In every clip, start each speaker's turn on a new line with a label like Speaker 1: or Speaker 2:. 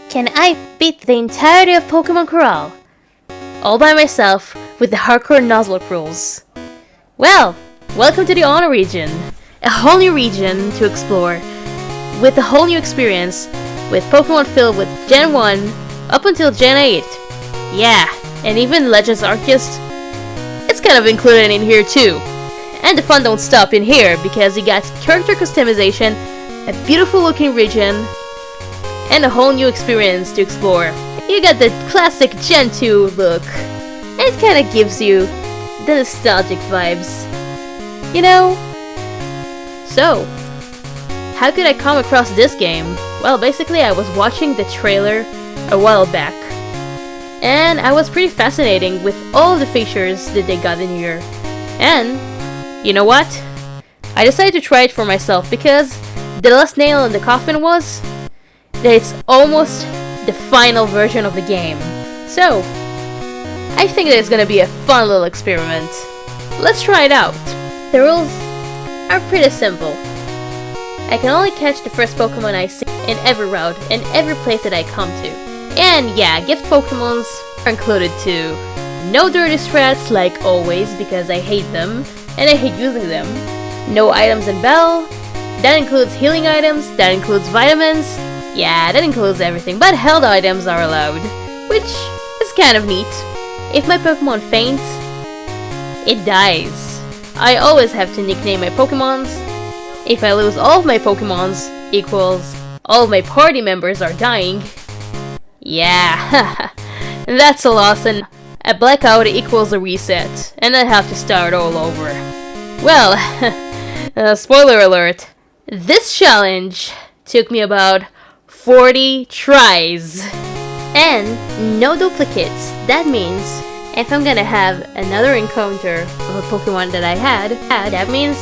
Speaker 1: Can I beat the entirety of Pokemon Corral? All by myself, with the hardcore Nuzlocke rules. Well, welcome to the Honor region. A whole new region to explore, with a whole new experience, with Pokemon filled with Gen 1 up until Gen 8. Yeah, and even Legends Arceus, it's kind of included in here too. And the fun don't stop in here, because you got character customization, a beautiful looking region, and a whole new experience to explore. You got the classic Gen 2 look, and it kinda gives you the nostalgic vibes, you know? So, how could I come across this game? Well, basically I was watching the trailer a while back, and I was pretty fascinating with all the features that they got in here. And, you know what? I decided to try it for myself because the last nail in the coffin was that it's almost the final version of the game. So, I think that it's gonna be a fun little experiment. Let's try it out. The rules are pretty simple. I can only catch the first Pokemon I see in every route and every place that I come to. And yeah, gift Pokemons are included too. No dirty strats like always because I hate them and I hate using them. No items in battle. That includes healing items, that includes vitamins. Yeah, that includes everything, but held items are allowed, which is kind of neat. If my Pokemon faints, it dies. I always have to nickname my Pokemons. If I lose all of my Pokemons, equals all of my party members are dying. Yeah, that's a loss, and a blackout equals a reset, and I have to start all over. Well, spoiler alert, this challenge took me about 40 tries. And no duplicates. That means if I'm gonna have another encounter of a Pokemon that I had, that means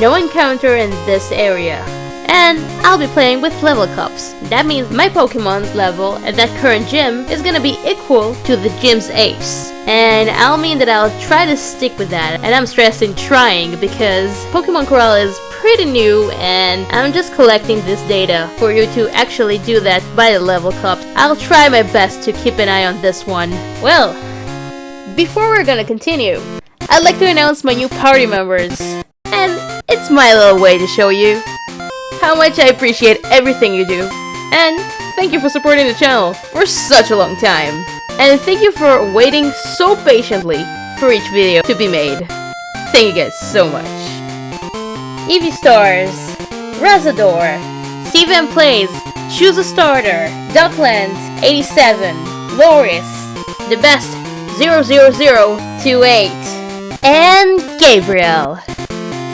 Speaker 1: no encounter in this area. And I'll be playing with level cups. That means my Pokemon's level at that current gym is gonna be equal to the gym's ace. And I'll mean that I'll try to stick with that. And I'm stressing trying because Pokemon Corral is pretty new and I'm just collecting this data for you to actually do that by the level cups. I'll try my best to keep an eye on this one. Well, before we're gonna continue, I'd like to announce my new party members. And it's my little way to show you how much I appreciate everything you do. And thank you for supporting the channel for such a long time. And thank you for waiting so patiently for each video to be made. Thank you guys so much. Eevee Stars, Razador, Steven Plays, Choose a Starter, Duckland 87, Loris, The Best 00028, and Gabriel.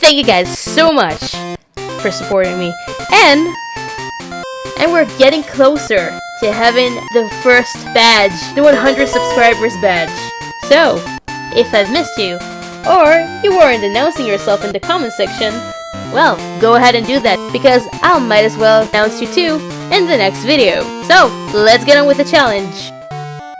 Speaker 1: Thank you guys so much for supporting me, and we're getting closer to having the first badge, the 100 subscribers badge. So, if I've missed you, or you weren't announcing yourself in the comment section, well, go ahead and do that, because I might as well announce you too in the next video. So, let's get on with the challenge.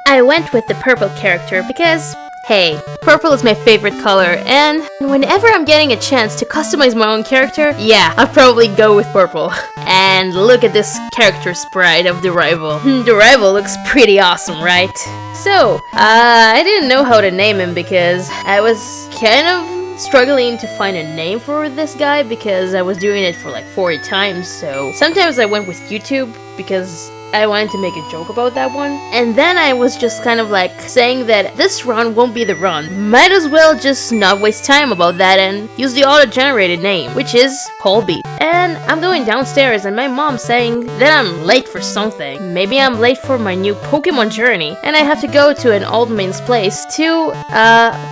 Speaker 1: I went with the purple character because, hey, purple is my favorite color, and whenever I'm getting a chance to customize my own character, yeah, I'll probably go with purple. And look at this character sprite of the rival. The rival looks pretty awesome, right? So, I didn't know how to name him because I was kind of struggling to find a name for this guy because I was doing it for like 40 times, so sometimes I went with YouTube because I wanted to make a joke about that one. And then I was just kind of like saying that this run won't be the run. Might as well just not waste time about that and use the auto-generated name, which is Colby. And I'm going downstairs and my mom's saying that I'm late for something. Maybe I'm late for my new Pokemon journey and I have to go to an old man's place to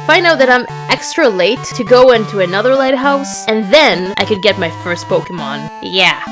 Speaker 1: find out that I'm extra late to go into another lighthouse, and then I could get my first Pokemon. Yeah.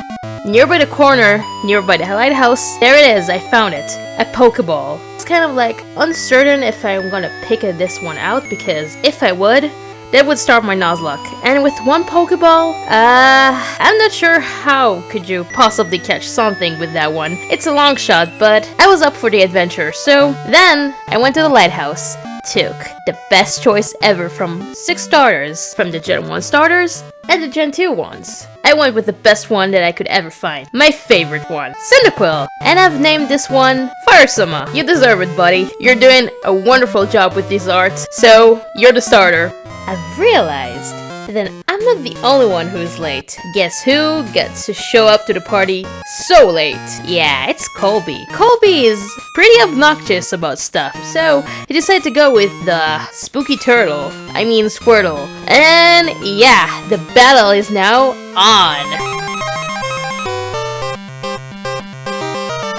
Speaker 1: Nearby the corner, nearby the lighthouse, there it is, I found it. A Pokeball. It's kind of like uncertain if I'm gonna pick this one out, because if I would, that would start my Nuzlocke. And with one Pokeball, I'm not sure how could you possibly catch something with that one. It's a long shot, but I was up for the adventure, so then I went to the lighthouse. Took the best choice ever from 6 starters. From the Gen 1 starters, and the Gen 2 ones. I went with the best one that I could ever find. My favorite one, Cyndaquil. And I've named this one Fire Summer. You deserve it, buddy. You're doing a wonderful job with these arts, so you're the starter. I've realized that I'm not the only one who's late. Guess who gets to show up to the party so late? Yeah, it's Colby. Colby is pretty obnoxious about stuff, so he decided to go with the spooky turtle. I mean Squirtle. And yeah, the battle is now on.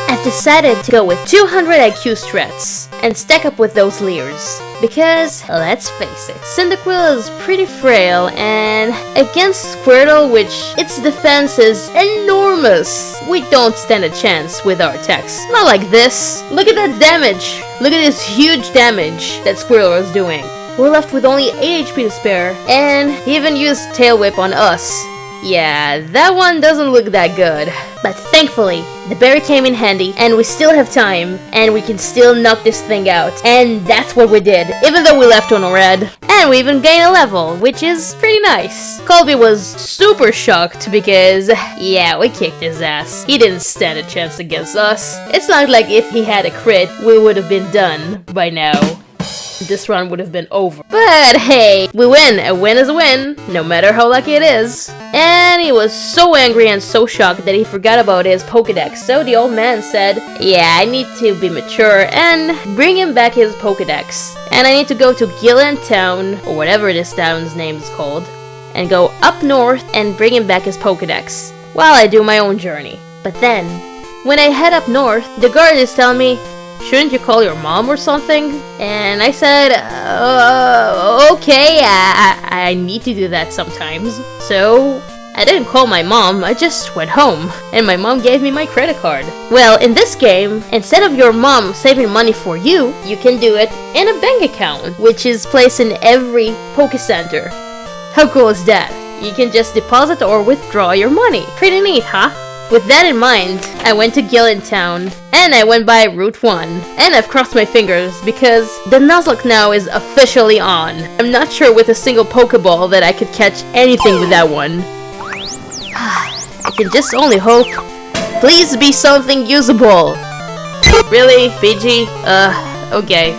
Speaker 1: I've decided to go with 200 IQ threats and stack up with those Leers. Because, let's face it, Cyndaquil is pretty frail, and against Squirtle, which its defense is enormous, we don't stand a chance with our attacks. Not like this. Look at that damage. Look at this huge damage that Squirtle is doing. We're left with only 8 HP to spare, and he even used Tail Whip on us. Yeah, that one doesn't look that good. But thankfully, the berry came in handy, and we still have time, and we can still knock this thing out. And that's what we did, even though we left on a red. And we even gained a level, which is pretty nice. Colby was super shocked because, yeah, we kicked his ass. He didn't stand a chance against us. It's not like if he had a crit, we would have been done by now. This run would have been over. But hey, we win. A win is a win, no matter how lucky it is. And he was so angry and so shocked that he forgot about his Pokédex. So the old man said, yeah, I need to be mature and bring him back his Pokédex. And I need to go to Gillen Town, or whatever this town's name is called, and go up north and bring him back his Pokédex, while I do my own journey. But then, when I head up north, the guard is telling me, shouldn't you call your mom or something? And I said, okay, I need to do that sometimes. So, I didn't call my mom, I just went home. And my mom gave me my credit card. Well, in this game, instead of your mom saving money for you, you can do it in a bank account, which is placed in every Poké Center. How cool is that? You can just deposit or withdraw your money. Pretty neat, huh? With that in mind, I went to Gillen Town, and I went by Route 1. And I've crossed my fingers, because the Nuzlocke now is officially on. I'm not sure with a single Pokeball that I could catch anything with that one. I can just only hope. Please be something usable. Really? Fiji? Okay.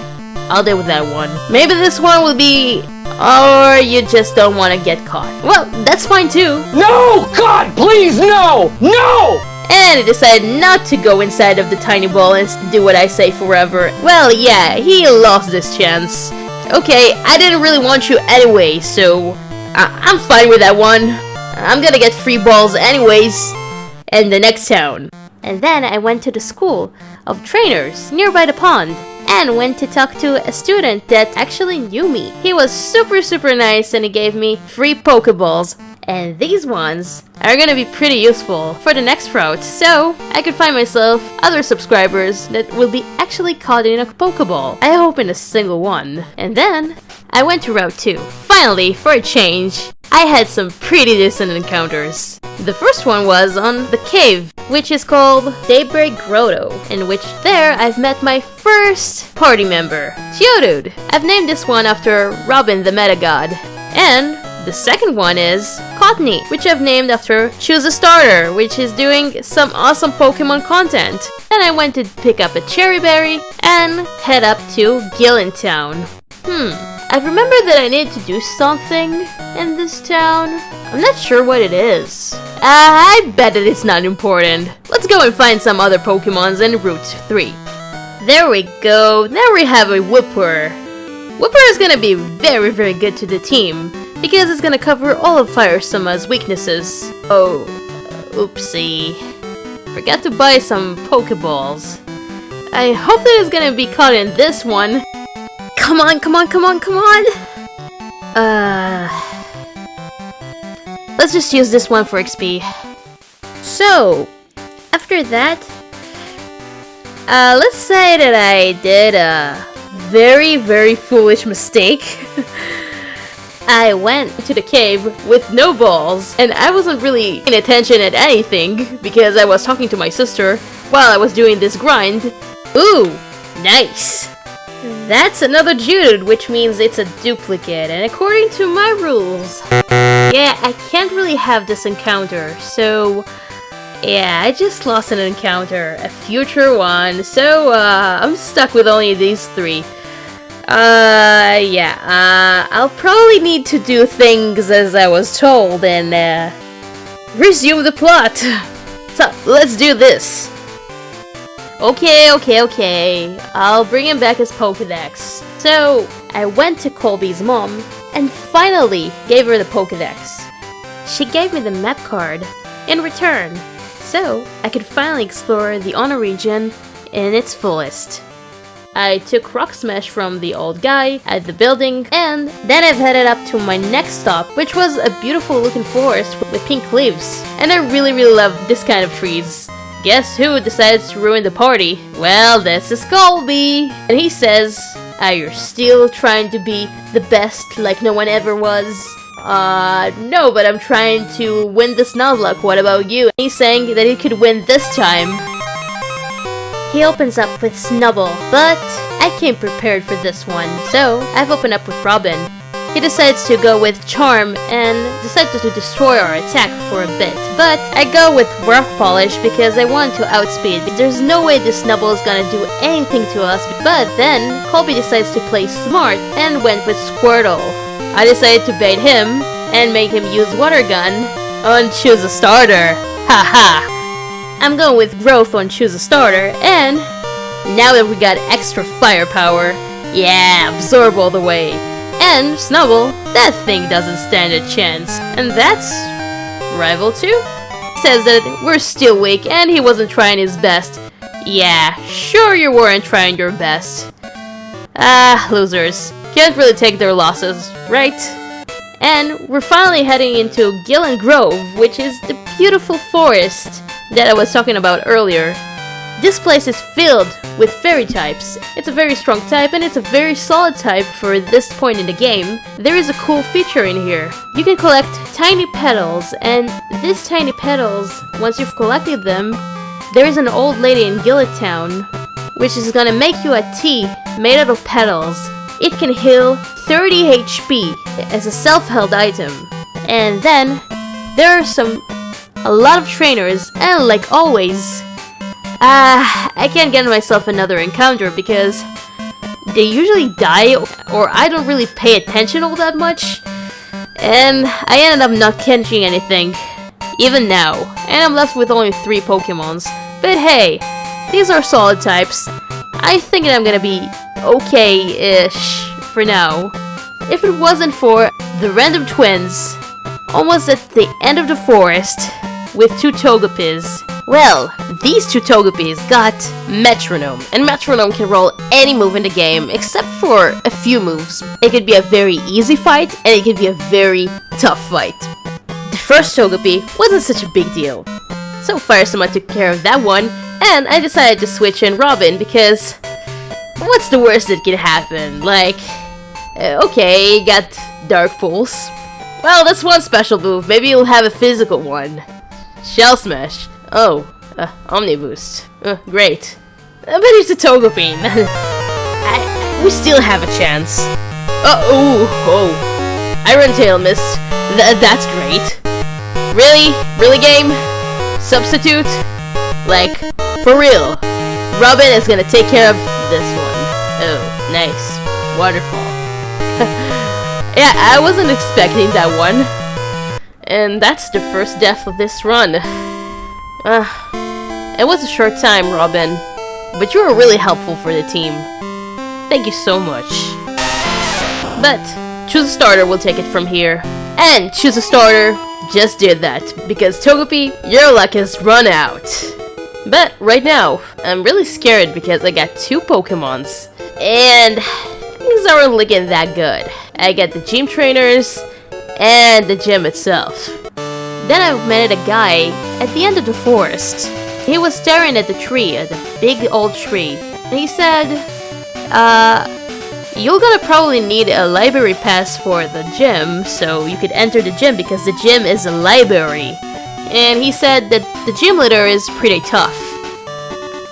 Speaker 1: I'll deal with that one. Maybe this one will be... or you just don't want to get caught. Well, that's fine too.
Speaker 2: No! God, please, no! No!
Speaker 1: And he decided not to go inside of the tiny ball and do what I say forever. Well, yeah, he lost this chance. Okay, I didn't really want you anyway, so I'm fine with that one. I'm gonna get free balls anyways. In the next town. And then I went to the school of trainers nearby the pond. And went to talk to a student that actually knew me. He was super nice and he gave me free Pokeballs. And these ones are gonna be pretty useful for the next route, so I could find myself other subscribers that will be actually caught in a Pokeball. I hope in a single one. And then I went to Route 2. Finally, for a change, I had some pretty decent encounters. The first one was on the cave, which is called Daybreak Grotto, in which there I've met my first party member, Geodude. I've named this one after Robin the Meta God. And the second one is Cottony, which I've named after Choose a Starter, which is doing some awesome Pokemon content. Then I went to pick up a Cherry Berry and head up to Gillen Town. I remember that I need to do something in this town. I'm not sure what it is. I bet that it's not important. Let's go and find some other Pokemons in Route 3. There we go. Now we have a Whipper. Whipper is gonna be very good to the team, because it's gonna cover all of Fire Summer's weaknesses. Oh, oopsie. Forgot to buy some Pokeballs. I hope that it's gonna be caught in this one. Come on. Let's just use this one for XP. So, after that, let's say that I did a very foolish mistake. I went to the cave with no balls, and I wasn't really paying attention at anything because I was talking to my sister while I was doing this grind. Ooh, nice. That's another Jude, which means it's a duplicate, and according to my rules, yeah, I can't really have this encounter, so yeah, I just lost an encounter, a future one, so I'm stuck with only these 3. I'll probably need to do things as I was told and resume the plot. So, let's do this. Okay. I'll bring him back as Pokédex. So, I went to Colby's mom and finally gave her the Pokédex. She gave me the map card in return, so I could finally explore the Honor region in its fullest. I took Rock Smash from the old guy at the building, and then I've headed up to my next stop, which was a beautiful looking forest with pink leaves. And I really love this kind of trees. Guess who decides to ruin the party? Well, this is Colby! And he says, you're still trying to be the best like no one ever was? No, but I'm trying to win this Nuzlocke, what about you? He's saying that he could win this time. He opens up with Snubble, but I came prepared for this one, so I've opened up with Robin. He decides to go with Charm and decides to destroy our attack for a bit, but I go with Rock Polish because I want to outspeed. There's no way this Snubble is gonna do anything to us, but then Colby decides to play smart and went with Squirtle. I decided to bait him and make him use Water Gun on Choose a Starter. Haha! I'm going with Growth on Choose a Starter, and now that we got extra firepower, yeah, absorb all the way. And Snubble, that thing doesn't stand a chance. And that's Rival 2. Says that we're still weak and he wasn't trying his best. Yeah, sure you weren't trying your best. Losers. Can't really take their losses, right? And we're finally heading into Gillen Grove, which is the beautiful forest that I was talking about earlier. This place is filled with fairy types. It's a very strong type and it's a very solid type for this point in the game. There is a cool feature in here. You can collect tiny petals, and these tiny petals, once you've collected them, there is an old lady in Gillet Town which is gonna make you a tea made out of petals. It can heal 30 HP as a self-held item. And then there are a lot of trainers, and like always, I can't get myself another encounter because they usually die or I don't really pay attention all that much, and I ended up not catching anything, even now, and I'm left with only 3 Pokémons. But hey, these are solid types. I think I'm gonna be okay-ish for now. If it wasn't for the random twins, almost at the end of the forest, with 2 Togepis. Well, these 2 Togepis got Metronome, and Metronome can roll any move in the game except for a few moves. It could be a very easy fight, and it could be a very tough fight. The first Togepi wasn't such a big deal, so Firestorm took care of that one, and I decided to switch in Robin because what's the worst that can happen? Like, okay, got Dark Pulse. Well, that's one special move, maybe you'll have a physical one. Shell Smash. Oh, Omni Boost. Great. But it's a Togepi. We still have a chance. Oh. Iron Tail missed. That's great. Really? Really, game? Substitute? Like, for real. Robin is gonna take care of this one. Oh, nice. Waterfall. Yeah, I wasn't expecting that one. And that's the first death of this run. It was a short time, Robin, but you were really helpful for the team. Thank you so much. But Choose a Starter will take it from here. And Choose a Starter just did that, because Togepi, your luck has run out. But right now, I'm really scared because I got 2 Pokémons, and things aren't looking that good. I got the gym trainers and the gym itself. Then I met a guy at the end of the forest. He was staring at the tree, at the big old tree, and he said, you're gonna probably need a library pass for the gym, so you could enter the gym because the gym is a library. And he said that the gym leader is pretty tough.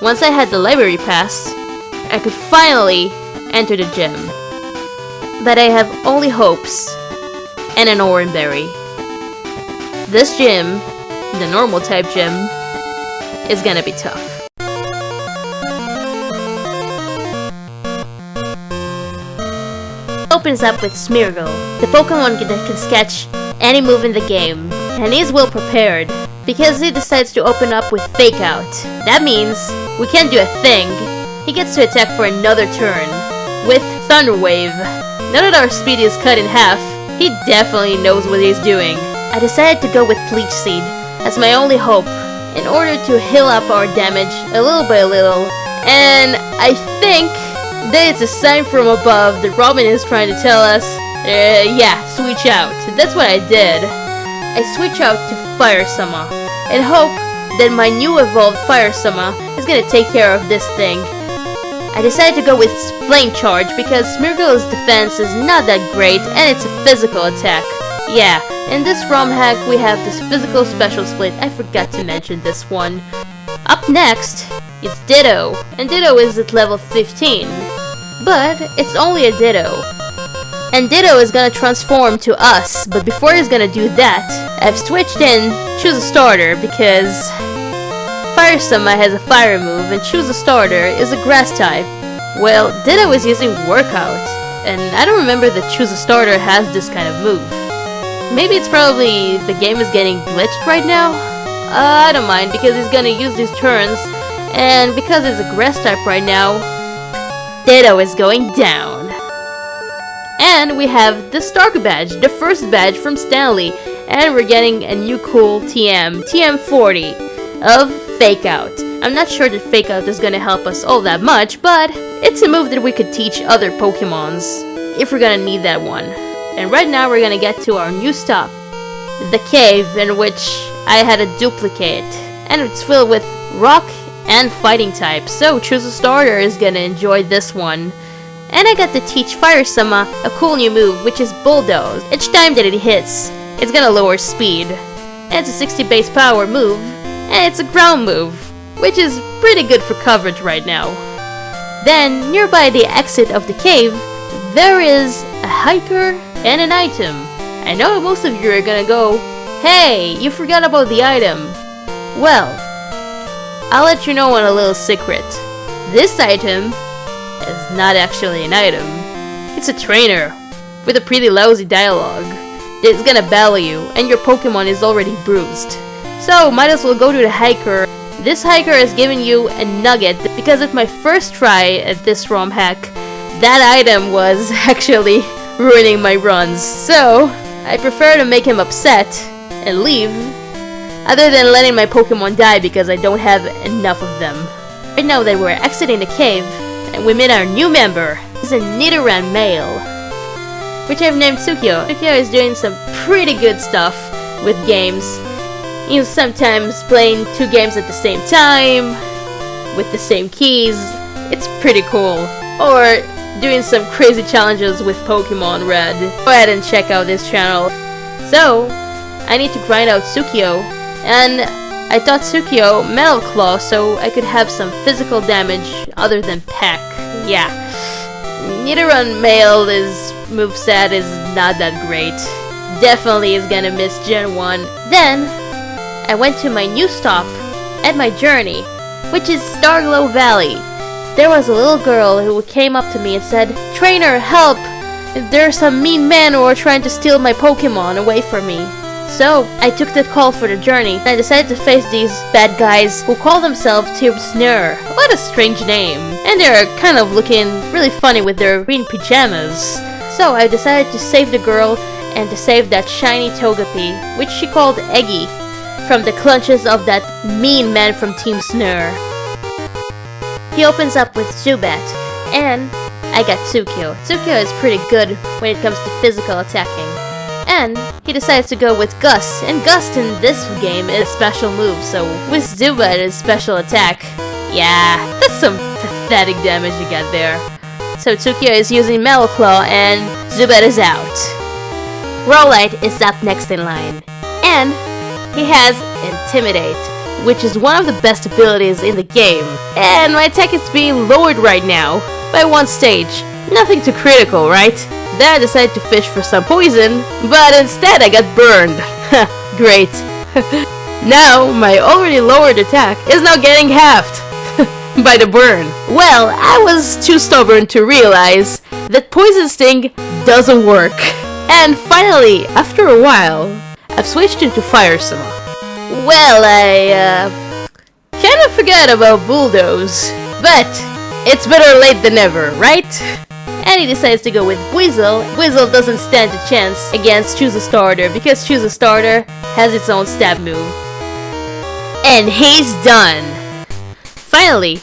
Speaker 1: Once I had the library pass, I could finally enter the gym. But I have only hopes and an orange berry. This gym, the normal type gym, is gonna be tough. Opens up with Smeargle, the Pokemon that can sketch any move in the game, and he's well prepared because he decides to open up with Fake Out. That means we can't do a thing. He gets to attack for another turn with Thunder Wave. Now that our speed is cut in half, he definitely knows what he's doing. I decided to go with Leech Seed as my only hope in order to heal up our damage a little by little, and I think that it's a sign from above that Robin is trying to tell us, yeah, switch out. That's what I did. I switch out to Fire Sama and hope that my new evolved Fire Sama is gonna take care of this thing. I decided to go with Flame Charge because Smeargle's defense is not that great and it's a physical attack. Yeah, in this ROM hack we have this physical special split. I forgot to mention this one. Up next, it's Ditto, and Ditto is at level 15. But it's only a Ditto. And Ditto is gonna transform to us, but before he's gonna do that, I've switched in Choose a Starter because Fire Sama has a fire move and Choose a Starter is a grass type. Well, Ditto is using Workout, and I don't remember that Choose a Starter has this kind of move. Maybe it's probably the game is getting glitched right now? I don't mind because he's gonna use these turns, and because it's a grass type right now, Ditto is going down. And we have the Stark badge, the first badge from Stanley, and we're getting a new cool TM40 of Fake Out. I'm not sure that Fake Out is gonna help us all that much, but it's a move that we could teach other Pokemons if we're gonna need that one. And right now we're gonna get to our new stop, the cave in which I had a duplicate, and it's filled with rock and fighting types, so Choose a Starter is gonna enjoy this one. And I got to teach Fire Sama a cool new move, which is Bulldoze. Each time that it hits, it's gonna lower speed. And it's a 60 base power move, and it's a ground move, which is pretty good for coverage right now. Then, nearby the exit of the cave, there is a hiker and an item. I know most of you are gonna go, hey, you forgot about the item. Well, I'll let you know on a little secret. This item is not actually an item. It's a trainer with a pretty lousy dialogue that's gonna battle you and your Pokemon is already bruised. So might as well go to the hiker. This hiker is giving you a nugget because at my first try at this ROM hack, that item was actually ruining my runs. So I prefer to make him upset and leave other than letting my Pokemon die because I don't have enough of them. Right now that we're exiting the cave, and we meet our new member. He's a Nidoran male, which I've named Tsukio. Tsukio is doing some pretty good stuff with games. He's sometimes playing 2 games at the same time, with the same keys. It's pretty cool. Or doing some crazy challenges with Pokemon Red. Go ahead and check out this channel. So, I need to grind out Tsukio, and I taught Tsukio Metal Claw so I could have some physical damage other than Peck. Yeah. Nidoran Male's moveset is not that great. Definitely is gonna miss Gen 1. Then, I went to my new stop at my journey, which is Starglow Valley. There was a little girl who came up to me and said, "Trainer, help! There are some mean men who are trying to steal my Pokemon away from me." So, I took that call for the journey, and I decided to face these bad guys who call themselves Team Snare. What a strange name. And they're kind of looking really funny with their green pajamas. So, I decided to save the girl and to save that shiny Togepi, which she called Eggy, from the clutches of that mean man from Team Snare. He opens up with Zubat, and I got Tsukio. Tsukio is pretty good when it comes to physical attacking. And he decides to go with Gust, and Gust in this game is a special move, so with Zubat is special attack. Yeah, that's some pathetic damage you got there. So Tsukio is using Metal Claw, and Zubat is out. Rowlite is up next in line, and he has Intimidate, which is one of the best abilities in the game. And my attack is being lowered right now by 1 stage, Nothing too critical, right? Then I decided to fish for some poison, but instead I got burned. Great. Now my already lowered attack is now getting halved by the burn. Well, I was too stubborn to realize that Poison Sting doesn't work. And finally, after a while, I've switched into Fire Sama. Well, I kind of forgot about Bulldoze, but it's better late than never, right? And he decides to go with Weasel. Weasel doesn't stand a chance against Choose a Starter because Choose a Starter has its own stab move. And he's done! Finally,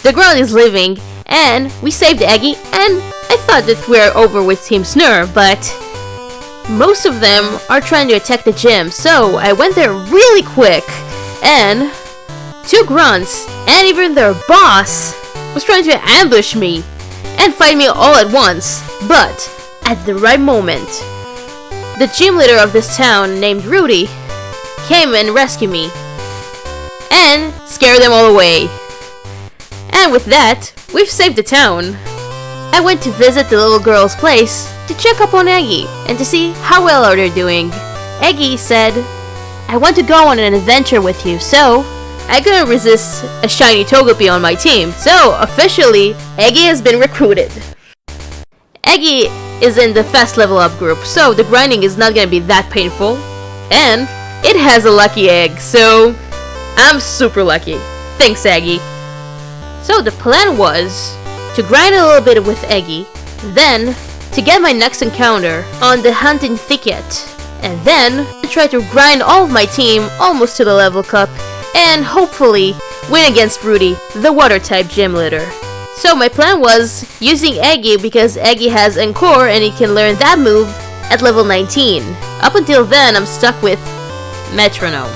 Speaker 1: the ground is living, and we saved Eggy, and I thought that we're over with Team Snur, but most of them are trying to attack the gym, so I went there really quick, and 2 grunts, and even their boss, was trying to ambush me and fight me all at once. But at the right moment, the gym leader of this town named Rudy came and rescued me and scared them all away. And with that, we've saved the town. I went to visit the little girl's place to check up on Eggy and to see how well are they doing. Eggy said, "I want to go on an adventure with you, so I couldn't resist a shiny Togepi on my team." So officially, Eggy has been recruited. Eggy is in the fast level up group, so the grinding is not gonna be that painful. And it has a lucky egg, so I'm super lucky. Thanks, Eggy. So the plan was to grind a little bit with Eggy, then to get my next encounter on the Hunting Thicket, and then to try to grind all of my team almost to the level cap, and hopefully win against Rudy, the water-type gym leader. So my plan was using Eggy because Eggy has Encore and he can learn that move at level 19. Up until then, I'm stuck with Metronome.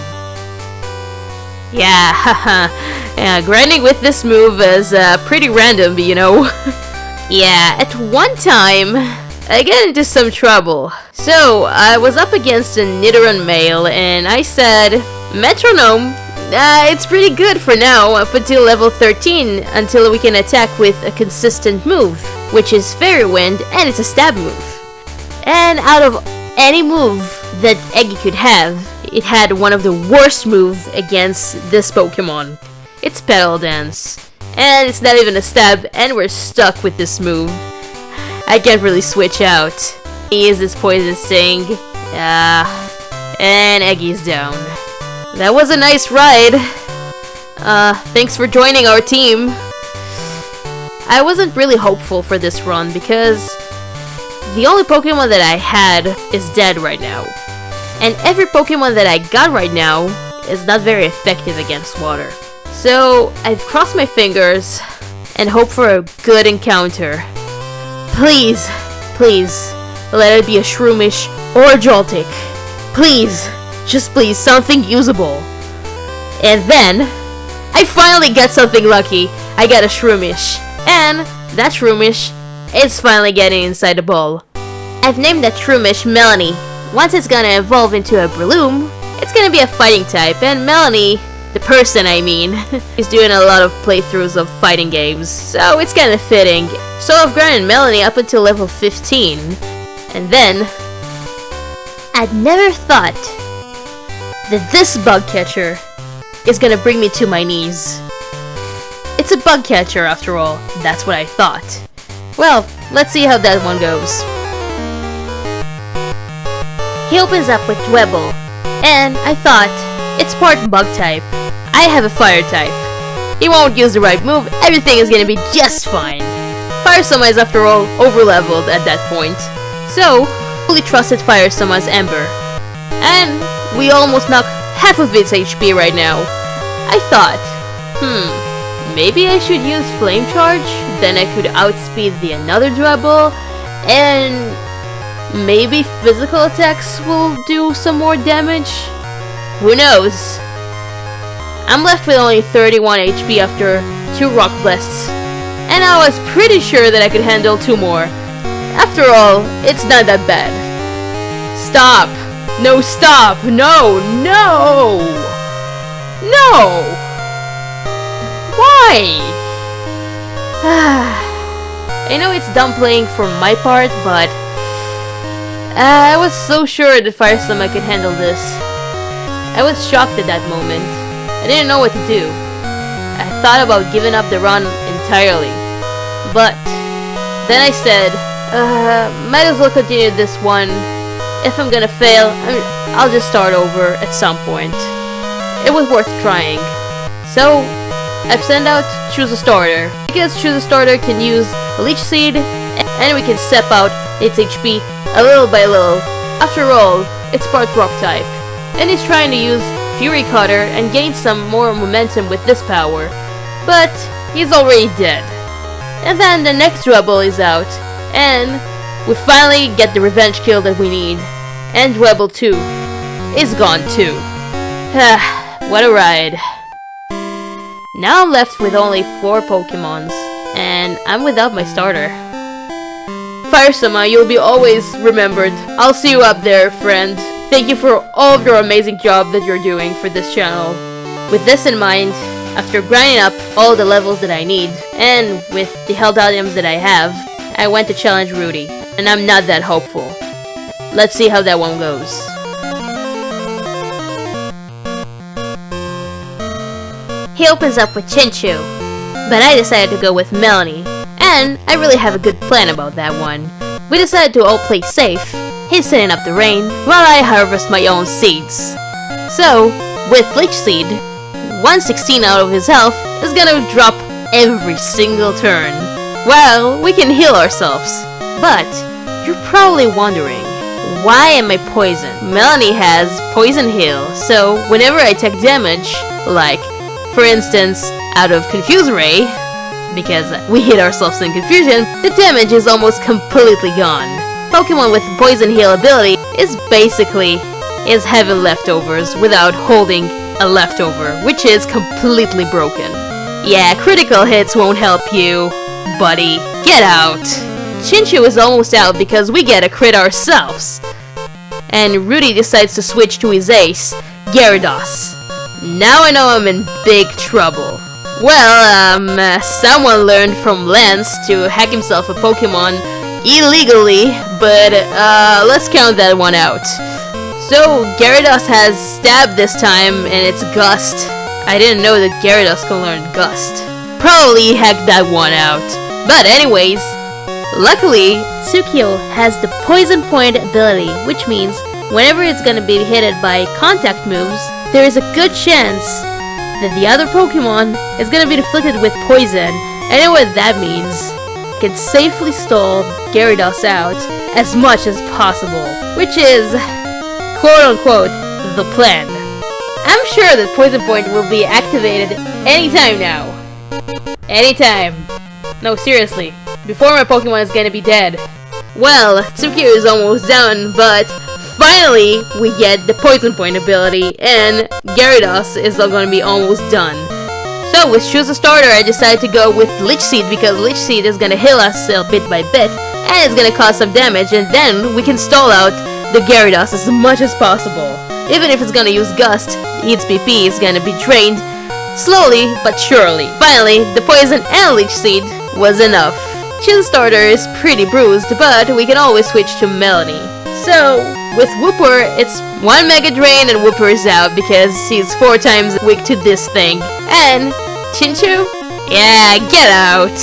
Speaker 1: Yeah, haha. Yeah, grinding with this move is pretty random, you know. Yeah, at one time, I get into some trouble. So, I was up against a Nidoran male and I said, Metronome, it's pretty good for now up until level 13 until we can attack with a consistent move, which is Fairy Wind and it's a stab move. And out of any move that Eggy could have, it had one of the worst moves against this Pokemon. It's Petal Dance. And it's not even a stab, and we're stuck with this move. I can't really switch out. He uses Poison Sting. And Eggy's down. That was a nice ride. Thanks for joining our team. I wasn't really hopeful for this run because the only Pokemon that I had is dead right now. And every Pokemon that I got right now is not very effective against water. So I've crossed my fingers and hope for a good encounter. Please, please, let it be a Shroomish or a Joltik. Please, just please, something usable. And then, I finally got something lucky. I got a Shroomish. And that Shroomish is finally getting inside the ball. I've named that Shroomish Melanie. Once it's gonna evolve into a Breloom, it's gonna be a fighting type, and Melanie, the person I mean, is doing a lot of playthroughs of fighting games, so it's kinda fitting. So I've grinded Melanie up until level 15, and then I'd never thought that this bug catcher is gonna bring me to my knees. It's a bug catcher after all, that's what I thought. Well, let's see how that one goes. He opens up with Dwebble, and I thought, it's part bug type. I have a fire type. He won't use the right move, everything is gonna be just fine. Fire Sama is after all over-leveled at that point, so fully trusted Fire Sama's Ember. And we almost knock half of its HP right now. I thought, maybe I should use Flame Charge, then I could outspeed the another Dwebble, and maybe physical attacks will do some more damage? Who knows? I'm left with only 31 HP after 2 Rock Blasts, and I was pretty sure that I could handle 2 more. After all, it's not that bad. Stop! No, stop! No! No! No! Why? I know it's dumb playing for my part, but I was so sure that Fire Stomach could handle this. I was shocked at that moment. I didn't know what to do. I thought about giving up the run entirely. But then I said, might as well continue this one. If I'm gonna fail, I'll just start over at some point. It was worth trying. So, I've sent out Choose a Starter. Because Choose a Starter can use a Leech Seed, and we can step out its HP a little by little. After all, it's part Rock type. And he's trying to use Fury Cutter and gain some more momentum with this power. But, he's already dead. And then the next Dwebble is out, and we finally get the revenge kill that we need. And Dwebble 2 is gone too. What a ride. Now I'm left with only 4 Pokémons, and I'm without my starter. Firesummer, you'll be always remembered. I'll see you up there, friend. Thank you for all of your amazing job that you're doing for this channel. With this in mind, after grinding up all the levels that I need, and with the held items that I have, I went to challenge Rudy, and I'm not that hopeful. Let's see how that one goes. He opens up with Chinchu, but I decided to go with Melanie, and I really have a good plan about that one. We decided to all play safe. He's setting up the rain, while I harvest my own seeds. So, with Leech Seed, 116 out of his health is gonna drop every single turn. Well, we can heal ourselves. But, you're probably wondering, why am I poisoned? Melanie has Poison Heal, so whenever I take damage, like, for instance, out of Confuse Ray, because we hit ourselves in confusion, the damage is almost completely gone. Pokemon with Poison Heal ability is basically having leftovers without holding a leftover, which is completely broken. Yeah, critical hits won't help you, buddy. Get out! Chinchu is almost out because we get a crit ourselves. And Rudy decides to switch to his ace, Gyarados. Now I know I'm in big trouble. Well, someone learned from Lance to hack himself a Pokemon illegally, but let's count that one out. So, Gyarados has Stab this time, and it's Gust. I didn't know that Gyarados can learn Gust. Probably hacked that one out. But anyways, luckily, Tsukio has the Poison Point ability, which means whenever it's gonna be hit by contact moves, there is a good chance that the other Pokemon is gonna be afflicted with poison. I know what that means. I can safely stall Gyarados out as much as possible, which is, quote-unquote, the plan. I'm sure that Poison Point will be activated anytime now. Anytime. No, seriously. Before my Pokemon is gonna be dead. Well, Tsukio is almost done, but finally we get the Poison Point ability, and Gyarados is gonna be almost done. So with Choose a Starter, I decided to go with Leech Seed because Leech Seed is gonna heal us bit by bit, and it's gonna cause some damage, and then we can stall out the Gyarados as much as possible. Even if it's gonna use Gust, its PP is gonna be drained slowly but surely. Finally, the Poison and Leech Seed was enough. Choose a Starter is pretty bruised, but we can always switch to Melanie. So, with Wooper, it's 1 Mega Drain and Wooper is out because he's 4 times weak to this thing. And Chinchu? Yeah, get out!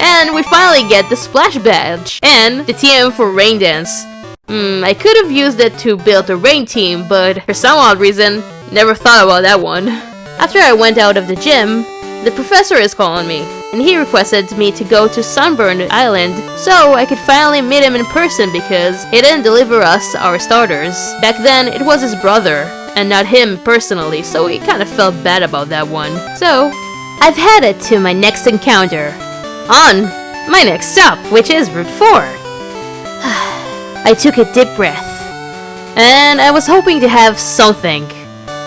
Speaker 1: And we finally get the Splash Badge and the TM for Rain Dance. I could have used it to build a rain team, but for some odd reason, never thought about that one. After I went out of the gym, the professor is calling me, and he requested me to go to Sunburn Island so I could finally meet him in person because he didn't deliver us our starters. Back then, it was his brother, and not him personally, so he kind of felt bad about that one. So, I've headed to my next encounter, on my next stop, which is Route 4. I took a deep breath, and I was hoping to have something,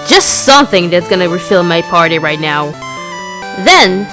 Speaker 1: just something that's gonna refill my party right now. Then,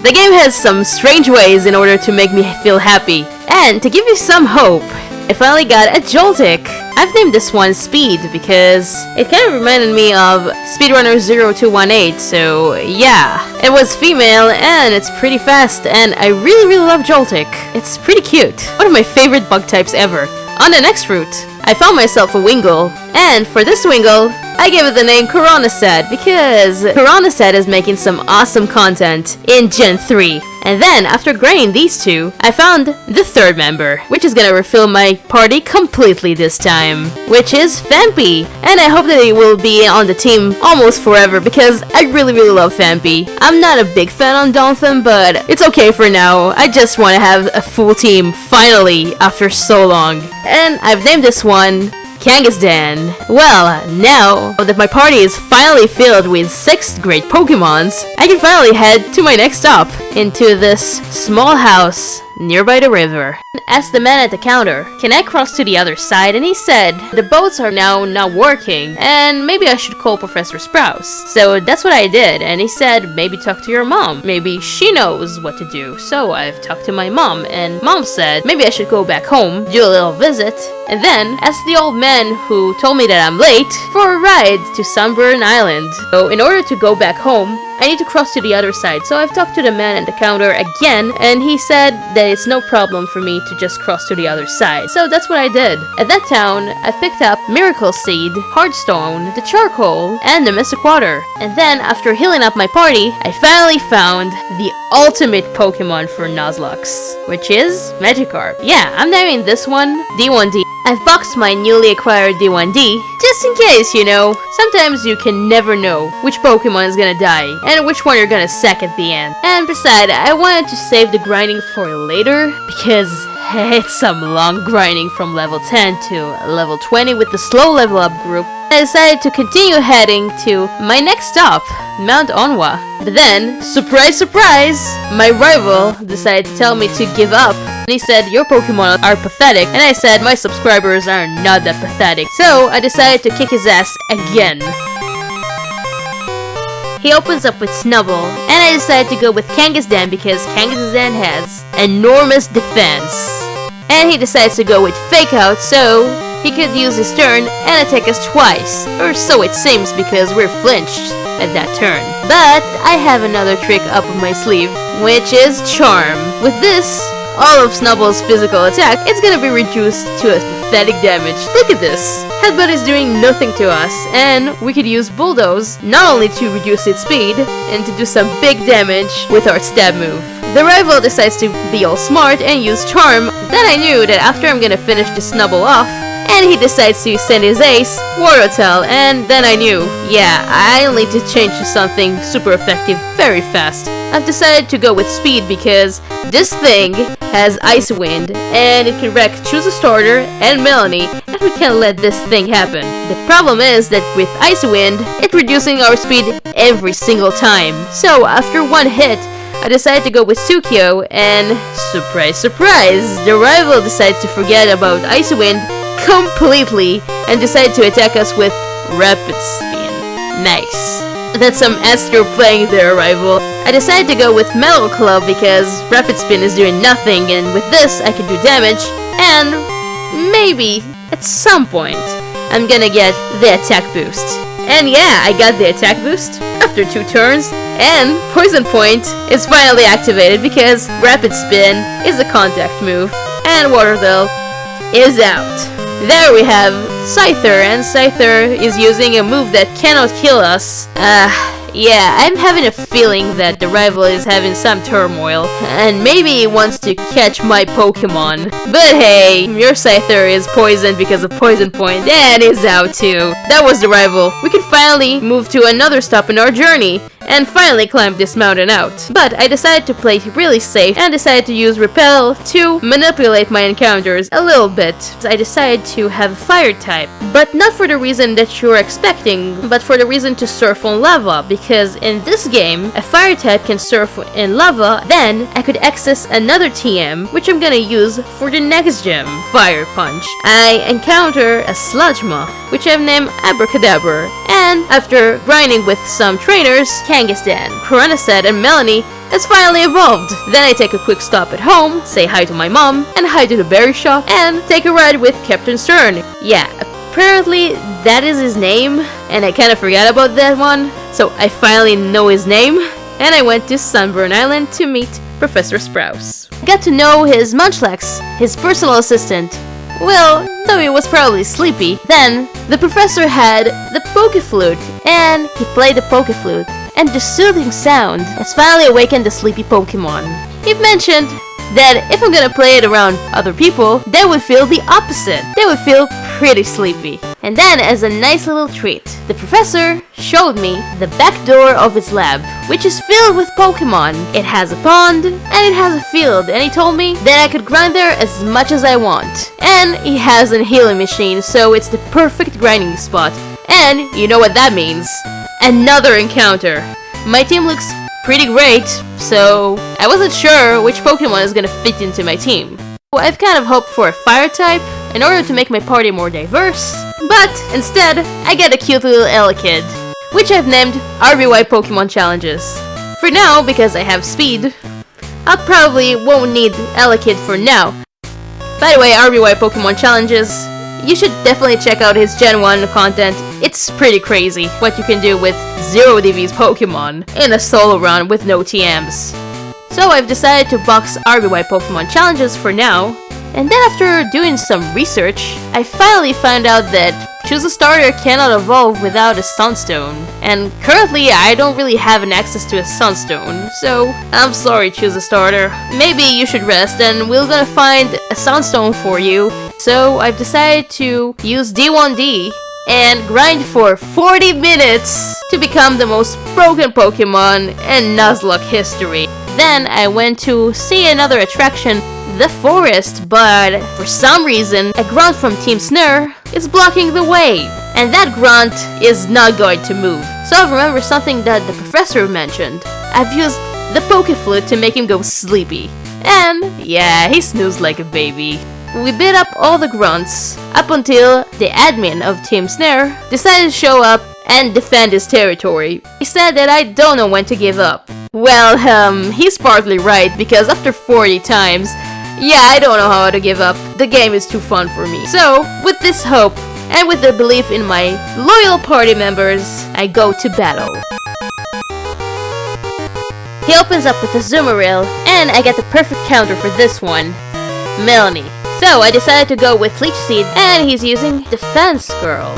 Speaker 1: the game has some strange ways in order to make me feel happy, and to give you some hope, I finally got a Joltik. I've named this one Speed because it kind of reminded me of Speedrunner 0218, so yeah. It was female and it's pretty fast and I really love Joltik. It's pretty cute. One of my favorite bug types ever. On the next route, I found myself a Wingull, and for this Wingull, I gave it the name Coronasad because Coronasad is making some awesome content in Gen 3. And then, after grinding these two, I found the third member, which is gonna refill my party completely this time, which is Fampi. And I hope that he will be on the team almost forever because I really love Fampi. I'm not a big fan on Donphan, but it's okay for now. I just want to have a full team finally after so long. And I've named this one Kangaskhan. Well, now that my party is finally filled with 6 great Pokémons, I can finally head to my next stop, into this small house nearby the river. I asked the man at the counter, can I cross to the other side? And he said, the boats are now not working, and maybe I should call Professor Sprouse. So that's what I did, and he said, maybe talk to your mom. Maybe she knows what to do. So I've talked to my mom, and mom said, maybe I should go back home, do a little visit, and then ask the old man who told me that I'm late for a ride to Sunburn Island. So in order to go back home, I need to cross to the other side. So I've talked to the man at the counter again, and he said that it's no problem for me to just cross to the other side. So that's what I did. At that town, I picked up Miracle Seed, Hardstone, the Charcoal, and the Mystic Water. And then, after healing up my party, I finally found the ultimate Pokemon for Nuzlocke, which is Magikarp. Yeah, I'm naming this one D1D. I've boxed my newly acquired D1D, just in case, you know. Sometimes you can never know which Pokemon is gonna die, and which one you're gonna sack at the end. And besides, I wanted to save the grinding for later, because it's some long grinding from level 10 to level 20 with the slow level up group. I decided to continue heading to my next stop, Mount Onwa. But then, surprise, my rival decided to tell me to give up. And he said, your Pokemon are pathetic. And I said, my subscribers are not that pathetic. So I decided to kick his ass again. He opens up with Snubbull, and I decided to go with Kangaskhan because Kangaskhan has enormous defense. And he decides to go with Fake Out, so he could use his turn and attack us twice. Or so it seems because we're flinched at that turn. But I have another trick up my sleeve, which is Charm. With this, all of Snubbull's physical attack, it's gonna be reduced to a pathetic damage. Look at this! Headbutt is doing nothing to us, and we could use Bulldoze not only to reduce its speed, and to do some big damage with our stab move. The rival decides to be all smart and use Charm. Then I knew that after I'm gonna finish the Snubbull off, and he decides to send his ace, Wartortle, and then I knew, yeah, I'll need to change to something super effective very fast. I've decided to go with Speed because this thing has Ice Wind, and it can wreck Choose a Starter and Melanie, and we can't let this thing happen. The problem is that with Ice Wind, it's reducing our speed every single time. So after one hit, I decided to go with Sukio, and surprise, the rival decides to forget about Ice Wind completely and decided to attack us with Rapid Spin. Nice. That's some Astro playing their rival. I decided to go with Metal Club because Rapid Spin is doing nothing, and with this I can do damage, and maybe at some point I'm gonna get the attack boost. And yeah, I got the attack boost after 2 turns, and Poison Point is finally activated because Rapid Spin is a contact move, and Wartortle is out. There we have Scyther, and Scyther is using a move that cannot kill us. Yeah, I'm having a feeling that the rival is having some turmoil, and maybe he wants to catch my Pokemon. But hey, your Scyther is poisoned because of Poison Point, and is out too. That was the rival. We can finally move to another stop in our journey, and finally climb this mountain out. But I decided to play really safe, and decided to use Repel to manipulate my encounters a little bit. I decided to have Fire type, but not for the reason that you're expecting, but for the reason to surf on lava, because in this game, a Fire type can surf in lava. Then I could access another TM, which I'm gonna use for the next gem, Fire Punch. I encounter a Sludgema, which I've named Abracadabra, and after grinding with some trainers, Kangaskhan, Piranha and Melanie has finally evolved. Then I take a quick stop at home, say hi to my mom, and hi to the berry shop, and take a ride with Captain Stern. Yeah, apparently that is his name, and I kinda forgot about that one, so I finally know his name, and I went to Sunburn Island to meet Professor Sprouse. I got to know his Munchlax, his personal assistant. Well, though he was probably sleepy. Then, the professor had the Pokeflute, and he played the Pokeflute, and the soothing sound has finally awakened the sleepy Pokemon. He mentioned that if I'm gonna play it around other people, they would feel the opposite. They would feel pretty sleepy. And then, as a nice little treat, the professor showed me the back door of his lab, which is filled with Pokemon. It has a pond, and it has a field, and he told me that I could grind there as much as I want. And he has a healing machine, so it's the perfect grinding spot. And you know what that means. Another encounter. My team looks pretty great, so I wasn't sure which Pokemon is gonna fit into my team. I've kind of hoped for a fire type in order to make my party more diverse, but instead I get a cute little Elekid, which I've named RBY Pokemon Challenges. For now, because I have speed, I probably won't need Elekid for now. By the way, RBY Pokemon Challenges, you should definitely check out his Gen 1 content. It's pretty crazy what you can do with 0 DV's Pokemon in a solo run with no TMs. So I've decided to box RBY Pokemon Challenges for now, and then after doing some research, I finally found out that Choose a Starter cannot evolve without a Sunstone, and currently I don't really have an access to a Sunstone, so I'm sorry Choose a Starter. Maybe you should rest and we're gonna find a Sunstone for you. So I've decided to use D1D and grind for 40 minutes to become the most broken Pokemon in Nuzlocke history. Then I went to see another attraction, the forest, but for some reason a grunt from Team Snare is blocking the way, and that grunt is not going to move. So I remember something that the professor mentioned. I've used the Pokeflute to make him go sleepy, and yeah, he snoozed like a baby. We beat up all the grunts up until the admin of Team Snare decided to show up and defend his territory. He said that I don't know when to give up. Well, he's partly right, because after 40 times, yeah, I don't know how to give up. The game is too fun for me. So, with this hope, and with the belief in my loyal party members, I go to battle. He opens up with a Zoomeril, and I get the perfect counter for this one, Melanie. So I decided to go with Leech Seed, and he's using Defense Girl.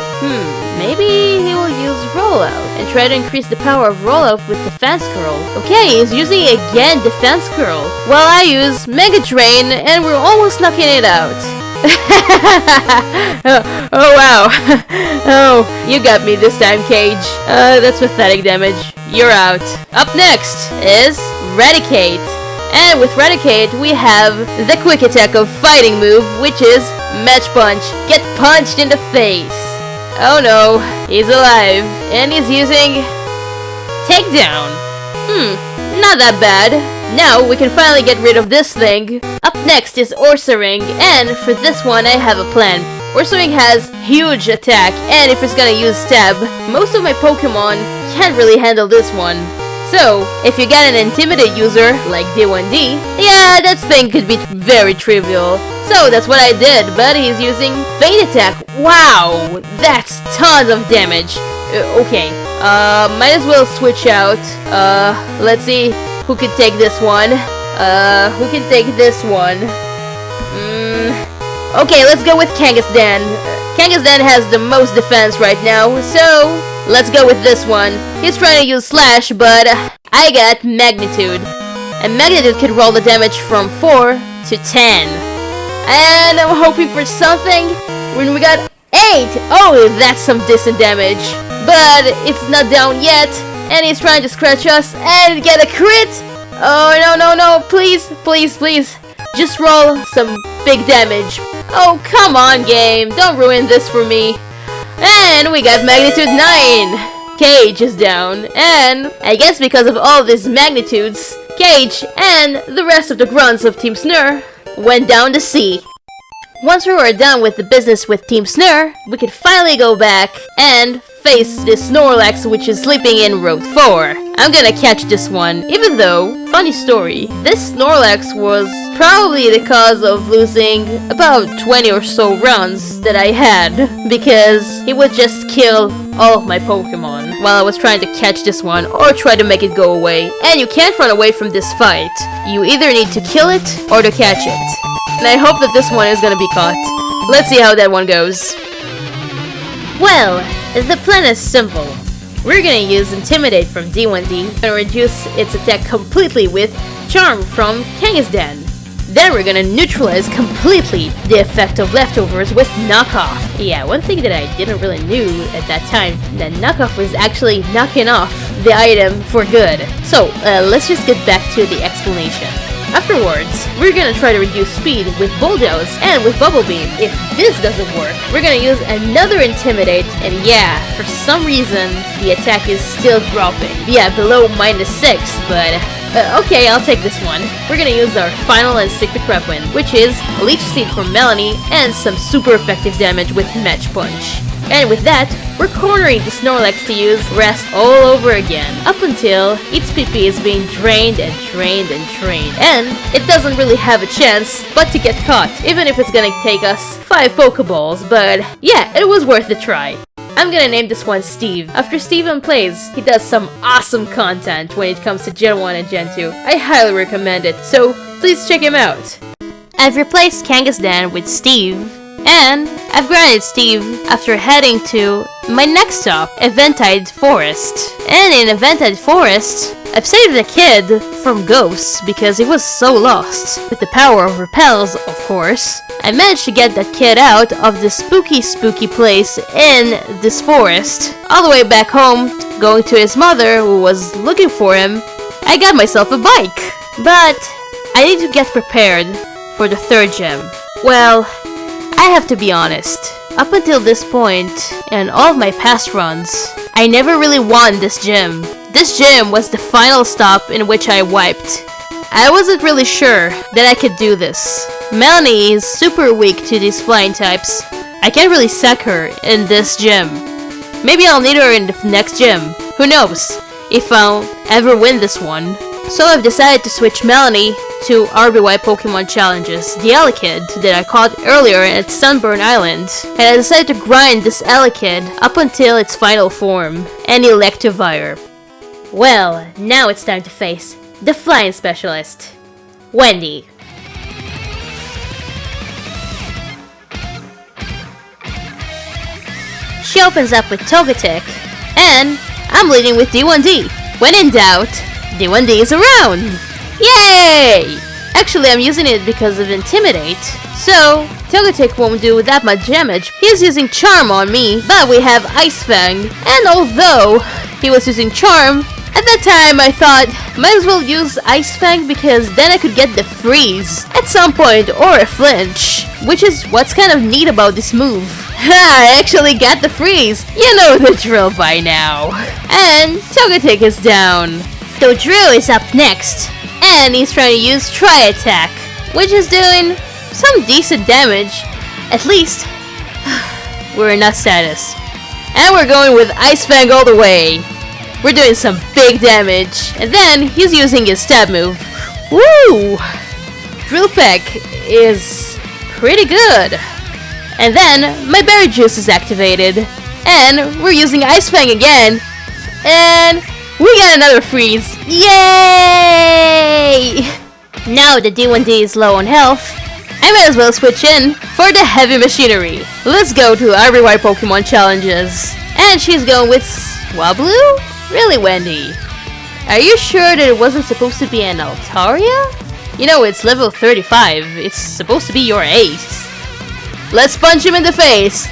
Speaker 1: Maybe he will use Rollout and try to increase the power of Rollout with Defense Girl. Okay, he's using again Defense Girl, while I use Mega Drain, and we're almost knocking it out. oh wow. Oh, you got me this time, Cage. That's pathetic damage. You're out. Up next is Raticate. And with Raticate, we have the quick attack of fighting move, which is Match Punch. Get punched in the face. Oh no, he's alive. And he's using Takedown. Not that bad. Now we can finally get rid of this thing. Up next is Ursaring, and for this one I have a plan. Ursaring has huge attack, and if it's gonna use Stab, most of my Pokemon can't really handle this one. So, if you got an Intimidate user, like D1D, yeah, that thing could be very trivial. So that's what I did, but he's using Fade Attack. Wow, that's tons of damage. Okay, might as well switch out. Let's see who could take this one. Who can take this one? Okay, let's go with Kangaskhan. Kangaskhan has the most defense right now, so let's go with this one. He's trying to use Slash, but I got Magnitude. And Magnitude can roll the damage from 4 to 10. And I'm hoping for something when we got 8. Oh, that's some decent damage. But it's not down yet, and he's trying to scratch us and get a crit. Oh, no, please, please, please. Just roll some big damage. Oh, come on, game. Don't ruin this for me. And we got Magnitude 9. Cage is down. And I guess because of all these magnitudes, Cage and the rest of the grunts of Team Snare went down the sea. Once we were done with the business with Team Snare, we could finally go back and face this Snorlax which is sleeping in Road 4. I'm gonna catch this one, even though, funny story, this Snorlax was probably the cause of losing about 20 or so runs that I had, because he would just kill all of my Pokemon while I was trying to catch this one or try to make it go away. And you can't run away from this fight. You either need to kill it or to catch it. And I hope that this one is gonna be caught. Let's see how that one goes. Well, the plan is simple. We're gonna use Intimidate from D1D and reduce its attack completely with Charm from Kangaskhan. Then we're gonna neutralize completely the effect of Leftovers with Knockoff. Yeah, one thing that I didn't really knew at that time, that Knockoff was actually knocking off the item for good. So, let's just get back to the explanation. Afterwards, we're gonna try to reduce speed with Bulldoze and with Bubble Beam. If this doesn't work, we're gonna use another Intimidate, and yeah, for some reason, the attack is still dropping. Yeah, below -6, but okay, I'll take this one. We're gonna use our final and secret weapon, which is Leech Seed from Melanie and some super effective damage with Match Punch. And with that, we're cornering the Snorlax to use Rest all over again, up until its PP is being drained and drained and drained. And it doesn't really have a chance but to get caught, even if it's gonna take us 5 Pokeballs, but yeah, it was worth a try. I'm gonna name this one Steve. After Steven plays, he does some awesome content when it comes to Gen 1 and Gen 2. I highly recommend it, so please check him out. I've replaced Kangaskhan with Steve, and I've granted Steve after heading to my next stop, Eventide Forest. And in Eventide Forest, I've saved the kid from ghosts because he was so lost. With the power of repels, of course, I managed to get that kid out of this spooky place in this forest, all the way back home, going to his mother who was looking for him. I got myself a bike, but I need to get prepared for the 3rd gym. Well, I have to be honest, up until this point, in all of my past runs, I never really won this gym. This gym was the final stop in which I wiped. I wasn't really sure that I could do this. Melanie is super weak to these flying types. I can't really sack her in this gym. Maybe I'll need her in the next gym. Who knows if I'll ever win this one. So I've decided to switch Melanie to RBY Pokemon challenges, the Elekid that I caught earlier at Sunburn Island, and I decided to grind this Elekid up until its final form, an Electivire. Well, now it's time to face the flying specialist, Wendy. She opens up with Togetic, and I'm leading with D1D. When in doubt, D1D is around! Yay! Actually, I'm using it because of Intimidate, so Togetic won't do that much damage. He's using Charm on me, but we have Ice Fang, and although he was using Charm, at that time I thought, might as well use Ice Fang because then I could get the freeze at some point or a flinch, which is what's kind of neat about this move. Ha! I actually got the freeze! You know the drill by now. And Togetic is down. So Drew is up next, and he's trying to use Tri-Attack, which is doing some decent damage. At least, we're in that status. And we're going with Ice Fang all the way. We're doing some big damage, and then he's using his stab move. Woo! Drill Peck is pretty good. And then my Berry Juice is activated, and we're using Ice Fang again, and we got another freeze! Yay! Now that D1D is low on health, I might as well switch in for the heavy machinery. Let's go to RBY Pokemon challenges. And she's going with Swablu? Really, Wendy? Are you sure that it wasn't supposed to be an Altaria? You know, it's level 35. It's supposed to be your ace. Let's punch him in the face!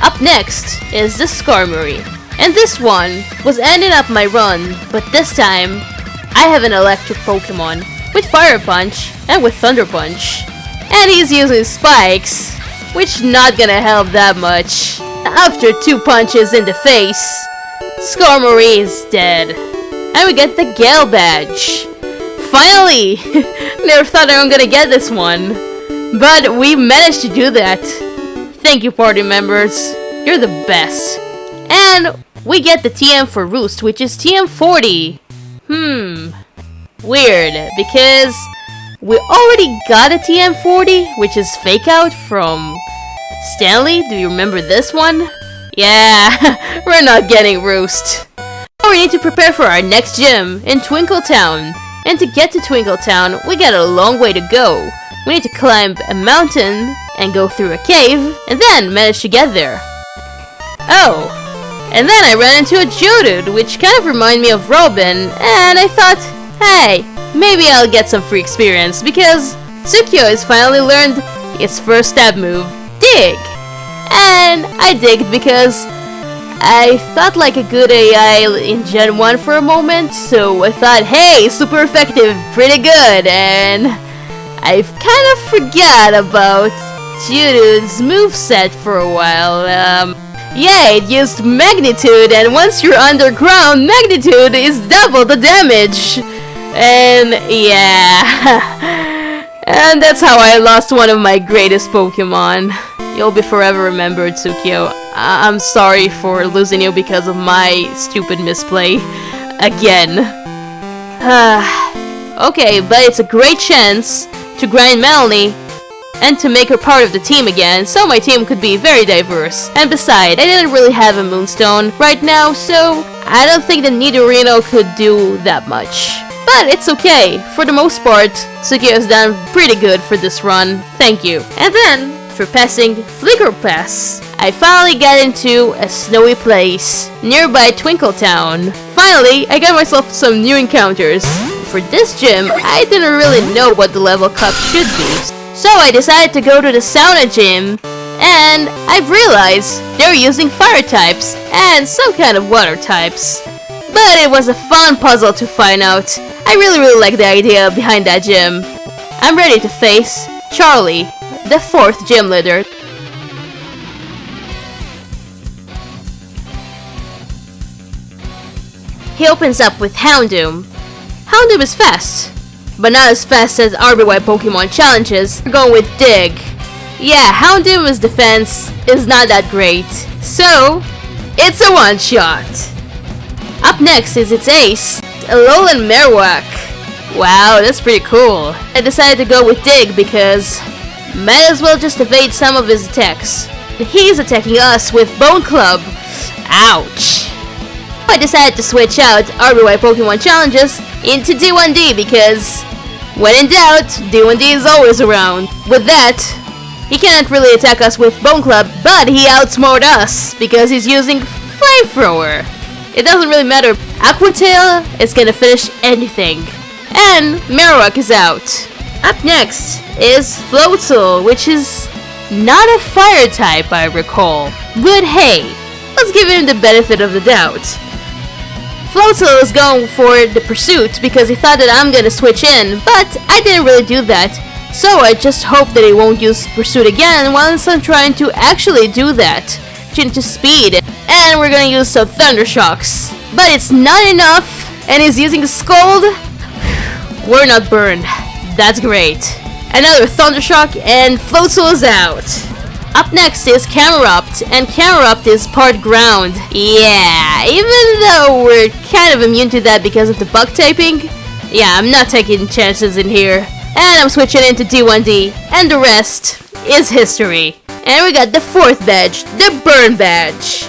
Speaker 1: Up next is the Skarmory. And this one was ending up my run, but this time, I have an electric Pokemon with Fire Punch and with Thunder Punch. And he's using Spikes, which not gonna help that much. After 2 punches in the face, Skarmory is dead. And we get the Gale Badge. Finally! Never thought I was gonna get this one. But we managed to do that. Thank you, party members. You're the best. And we get the TM for Roost, which is TM40. Weird, because we already got a TM40, which is Fake Out from Stanley. Do you remember this one? Yeah, we're not getting Roost. We need to prepare for our next gym in Twinkletown. And to get to Twinkletown, we got a long way to go. We need to climb a mountain and go through a cave, and then manage to get there. Oh, and then I ran into a Geodude, which kind of reminded me of Robin, and I thought, hey, maybe I'll get some free experience, because Tsukio has finally learned its first stab move, Dig! And I digged because I felt like a good AI in Gen 1 for a moment, so I thought, hey, super effective, pretty good, and I kind of forgot about Geodude's moveset for a while. Yeah, it used Magnitude, and once you're underground, Magnitude is double the damage! And yeah, and that's how I lost one of my greatest Pokemon. You'll be forever remembered, Tsukio. I'm sorry for losing you because of my stupid misplay. Again. Okay, but it's a great chance to grind Melanie and to make her part of the team again, so my team could be very diverse. And besides, I didn't really have a Moonstone right now, so I don't think that Nidorino could do that much. But it's okay. For the most part, Tsukio has done pretty good for this run. Thank you. And then, for passing Flicker Pass, I finally got into a snowy place nearby Twinkletown. Finally, I got myself some new encounters. For this gym, I didn't really know what the level cap should be. So I decided to go to the sauna gym, and I've realized they're using fire types and some kind of water types. But it was a fun puzzle to find out. I really like the idea behind that gym. I'm ready to face Charlie, the 4th gym leader. He opens up with Houndoom. Houndoom is fast, but not as fast as RBY Pokemon challenges. We're going with Dig. Yeah, Houndoom's defense is not that great, so it's a one-shot. Up next is its ace, Alolan Marowak. Wow, that's pretty cool. I decided to go with Dig because might as well just evade some of his attacks. He's attacking us with Bone Club. Ouch. I decided to switch out RBY Pokemon challenges into D1D because when in doubt, D1D is always around. With that, he cannot really attack us with Bone Club, but he outsmarted us because he's using Flamethrower. It doesn't really matter. Aqua Tail is gonna finish anything. And Marowak is out. Up next is Floatzel, which is not a fire type, I recall. But hey, let's give him the benefit of the doubt. Floatzel is going for the Pursuit because he thought that I'm gonna switch in, but I didn't really do that. So I just hope that he won't use Pursuit again once I'm trying to actually do that. Into speed, and we're gonna use some Thunder Shocks. But it's not enough, and he's using Scold. We're not burned. That's great. Another Thunder Shock, and Floatzel is out. Up next is Camerupt, and Camerupt is part ground. Yeah, even though we're kind of immune to that because of the bug typing, yeah, I'm not taking chances in here. And I'm switching into D1D, and the rest is history. And we got the 4th badge, the Burn Badge.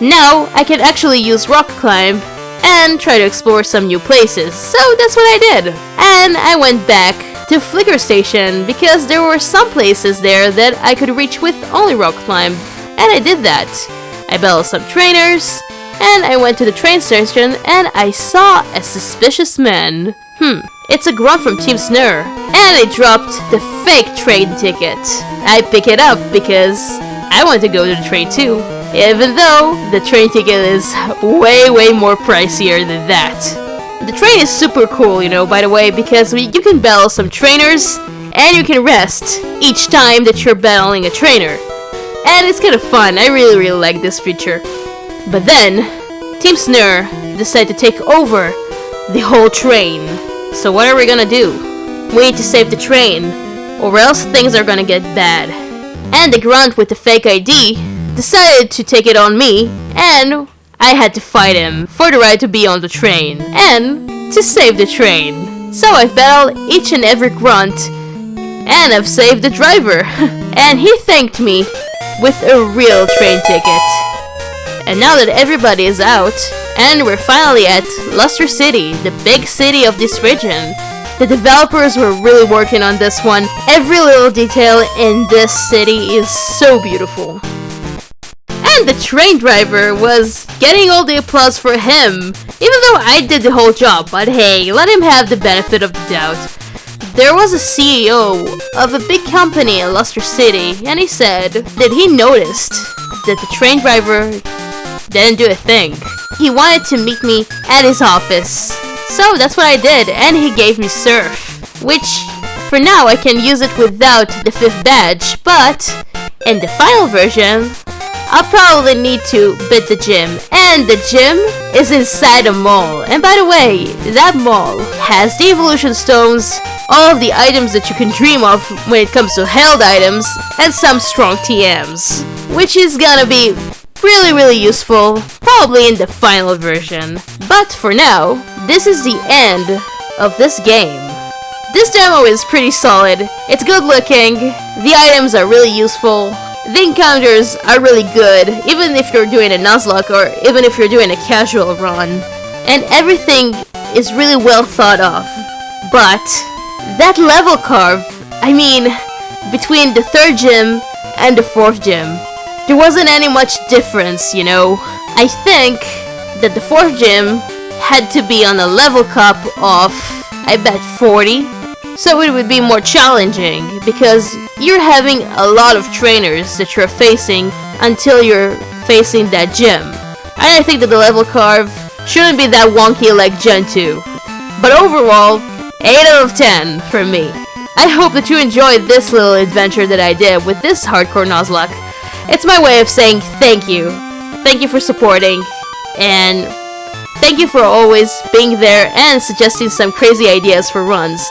Speaker 1: Now, I can actually use Rock Climb and try to explore some new places, so that's what I did. And I went back to Flicker Station because there were some places there that I could reach with only Rock Climb, and I did that. I battled some trainers, and I went to the train station and I saw a suspicious man. It's a grunt from Team Snur, and it dropped the fake train ticket. I pick it up because I want to go to the train too, even though the train ticket is way more pricier than that. The train is super cool, you know, by the way, because you can battle some trainers, and you can rest each time that you're battling a trainer. And it's kind of fun. I really like this feature. But then, Team Snur decided to take over the whole train. So what are we gonna do? We need to save the train, or else things are gonna get bad. And the grunt with the fake ID decided to take it on me, and I had to fight him for the right to be on the train and to save the train. So I've battled each and every grunt and I've saved the driver. And he thanked me with a real train ticket. And now that everybody is out and we're finally at Luster City, the big city of this region, the developers were really working on this one. Every little detail in this city is so beautiful. And the train driver was getting all the applause for him, even though I did the whole job, but hey, let him have the benefit of the doubt. There was a CEO of a big company in Luster City, and he said that he noticed that the train driver didn't do a thing. He wanted to meet me at his office. So that's what I did, and he gave me Surf, which for now I can use it without the 5th badge, but in the final version, I'll probably need to beat the gym, and the gym is inside a mall. And by the way, that mall has the evolution stones, all of the items that you can dream of when it comes to held items, and some strong TMs, which is gonna be really useful, probably in the final version. But for now, this is the end of this game. This demo is pretty solid, it's good looking, the items are really useful, the encounters are really good, even if you're doing a nuzlocke or even if you're doing a casual run. And everything is really well thought of. But that level curve, I mean, between the 3rd gym and the 4th gym, there wasn't any much difference, you know. I think that the 4th gym had to be on a level cap of, I bet, 40. So it would be more challenging because you're having a lot of trainers that you're facing until you're facing that gym. And I think that the level curve shouldn't be that wonky like Gen 2. But overall, 8 out of 10 for me. I hope that you enjoyed this little adventure that I did with this hardcore nuzlocke. It's my way of saying thank you. Thank you for supporting, and thank you for always being there and suggesting some crazy ideas for runs.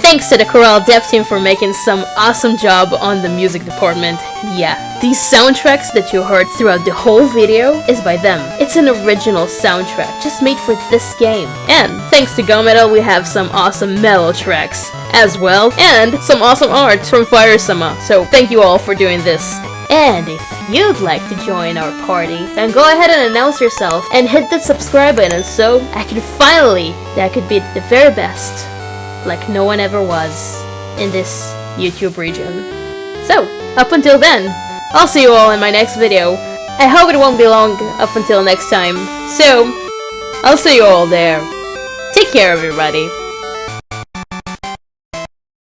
Speaker 1: Thanks to the Chorale dev team for making some awesome job on the music department. Yeah, these soundtracks that you heard throughout the whole video is by them. It's an original soundtrack just made for this game. And thanks to Go Metal, we have some awesome metal tracks as well, and some awesome art from Fire Sama. So thank you all for doing this. And if you'd like to join our party, then go ahead and announce yourself and hit that subscribe button so I could be the very best, like no one ever was in this YouTube region. So, up until then, I'll see you all in my next video. I hope it won't be long up until next time. So, I'll see you all there. Take care, everybody.